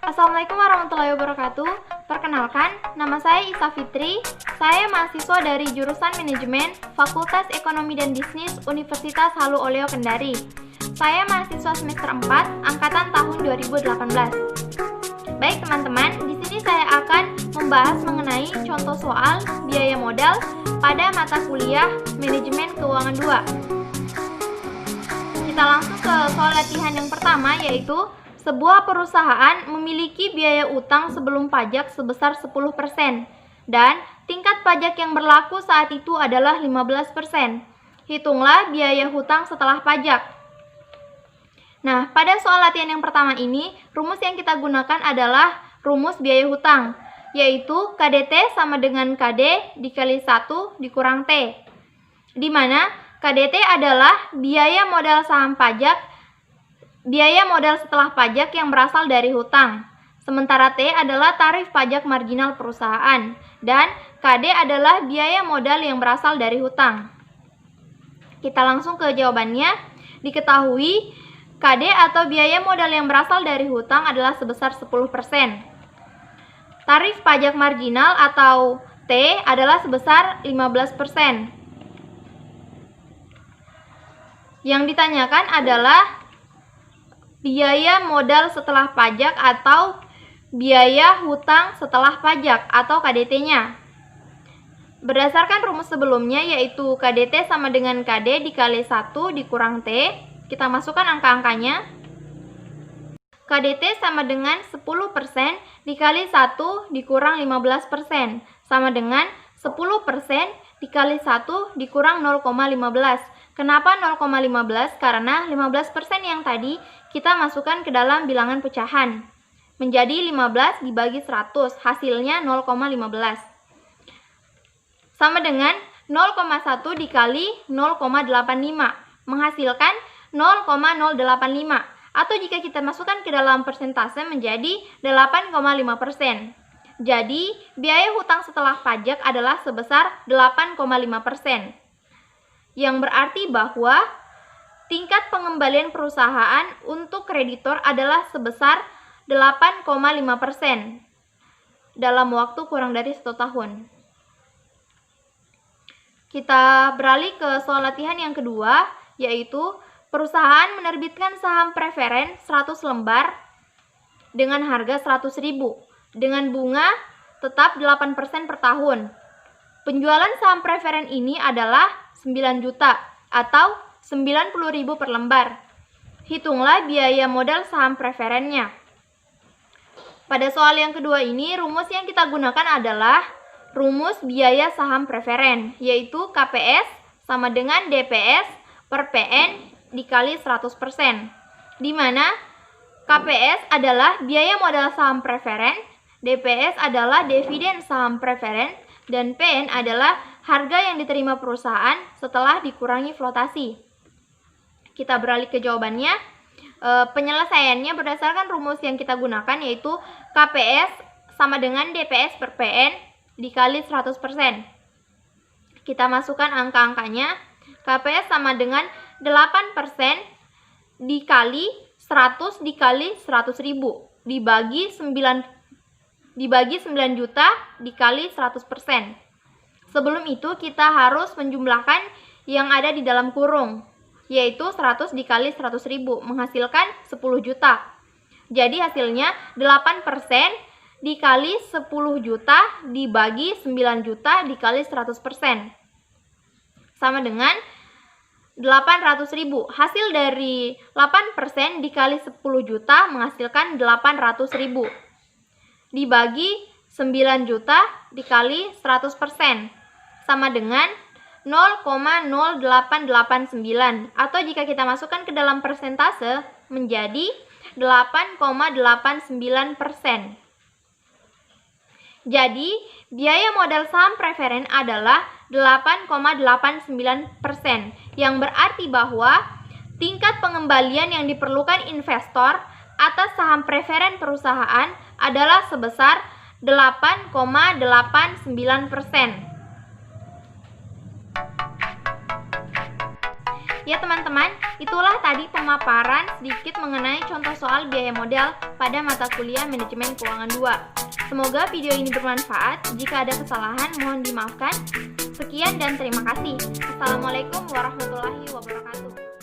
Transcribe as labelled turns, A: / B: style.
A: Assalamualaikum warahmatullahi wabarakatuh. Perkenalkan, nama saya Isa Fitri. Saya mahasiswa dari jurusan Manajemen Fakultas Ekonomi dan Bisnis Universitas Halu Oleo Kendari. Saya mahasiswa semester 4, angkatan tahun 2018. Baik teman-teman, di sini saya akan membahas mengenai contoh soal biaya modal pada mata kuliah Manajemen Keuangan 2. Kita langsung ke soal latihan yang pertama, yaitu sebuah perusahaan memiliki biaya utang sebelum pajak sebesar 10% dan tingkat pajak yang berlaku saat itu adalah 15%. Hitunglah biaya hutang setelah pajak. Nah, pada soal latihan yang pertama ini, rumus yang kita gunakan adalah rumus biaya hutang, yaitu KDT sama dengan KD dikali 1 dikurang T, di mana KDT adalah biaya modal saham pajak, biaya modal setelah pajak yang berasal dari hutang. Sementara T adalah tarif pajak marginal perusahaan dan KD adalah biaya modal yang berasal dari hutang. Kita langsung ke jawabannya. Diketahui KD atau biaya modal yang berasal dari hutang adalah sebesar 10%. Tarif pajak marginal atau T adalah sebesar 15%. Yang ditanyakan adalah biaya modal setelah pajak atau biaya hutang setelah pajak atau KDT-nya. Berdasarkan rumus sebelumnya, yaitu KDT sama dengan KD dikali 1 dikurang T, kita masukkan angka-angkanya. KDT sama dengan 10% dikali 1 dikurang 15%, sama dengan 10% dikali 1 dikurang 0,15. Kenapa 0,15? Karena 15% yang tadi kita masukkan ke dalam bilangan pecahan. Menjadi 15 dibagi 100, hasilnya 0,15. Sama dengan 0,1 dikali 0,85, menghasilkan 0,085. Atau jika kita masukkan ke dalam persentase menjadi 8,5%. Jadi, biaya hutang setelah pajak adalah sebesar 8,5%. Yang berarti bahwa tingkat pengembalian perusahaan untuk kreditor adalah sebesar 8,5% dalam waktu kurang dari 1 tahun. Kita beralih ke soal latihan yang kedua, yaitu perusahaan menerbitkan saham preferen 100 lembar dengan harga 100.000 dengan bunga tetap 8% per tahun. Penjualan saham preferen ini adalah 9 juta atau 90.000 per lembar. Hitunglah biaya modal saham preferennya. Pada soal yang kedua ini, rumus yang kita gunakan adalah rumus biaya saham preferen, yaitu KPS sama dengan DPS per PN dikali 100%, di mana KPS adalah biaya modal saham preferen, DPS adalah dividen saham preferen, dan PN adalah harga yang diterima perusahaan setelah dikurangi flotasi. Kita beralih ke jawabannya. Penyelesaiannya berdasarkan rumus yang kita gunakan, yaitu KPS sama dengan DPS per PN dikali 100%. Kita masukkan angka-angkanya. KPS sama dengan 8% dikali 100 dikali 100.000 dibagi 9 juta dikali 100%. Sebelum itu kita harus menjumlahkan yang ada di dalam kurung, yaitu 100 dikali 100.000 menghasilkan 10 juta. Jadi hasilnya 8% dikali 10 juta dibagi 9 juta dikali 100%. Sama dengan 800.000. Hasil dari 8% dikali 10 juta menghasilkan 800.000. Dibagi 9 juta dikali 100% sama dengan 0,0889, atau jika kita masukkan ke dalam persentase menjadi 8,89%. Jadi, biaya modal saham preferen adalah 8,89%, yang berarti bahwa tingkat pengembalian yang diperlukan investor atas saham preferen perusahaan adalah sebesar 8,89%. Ya teman-teman, itulah tadi pemaparan sedikit mengenai contoh soal biaya modal pada mata kuliah Manajemen Keuangan 2. Semoga video ini bermanfaat. Jika ada kesalahan, mohon dimaafkan. Sekian dan terima kasih. Assalamualaikum warahmatullahi wabarakatuh.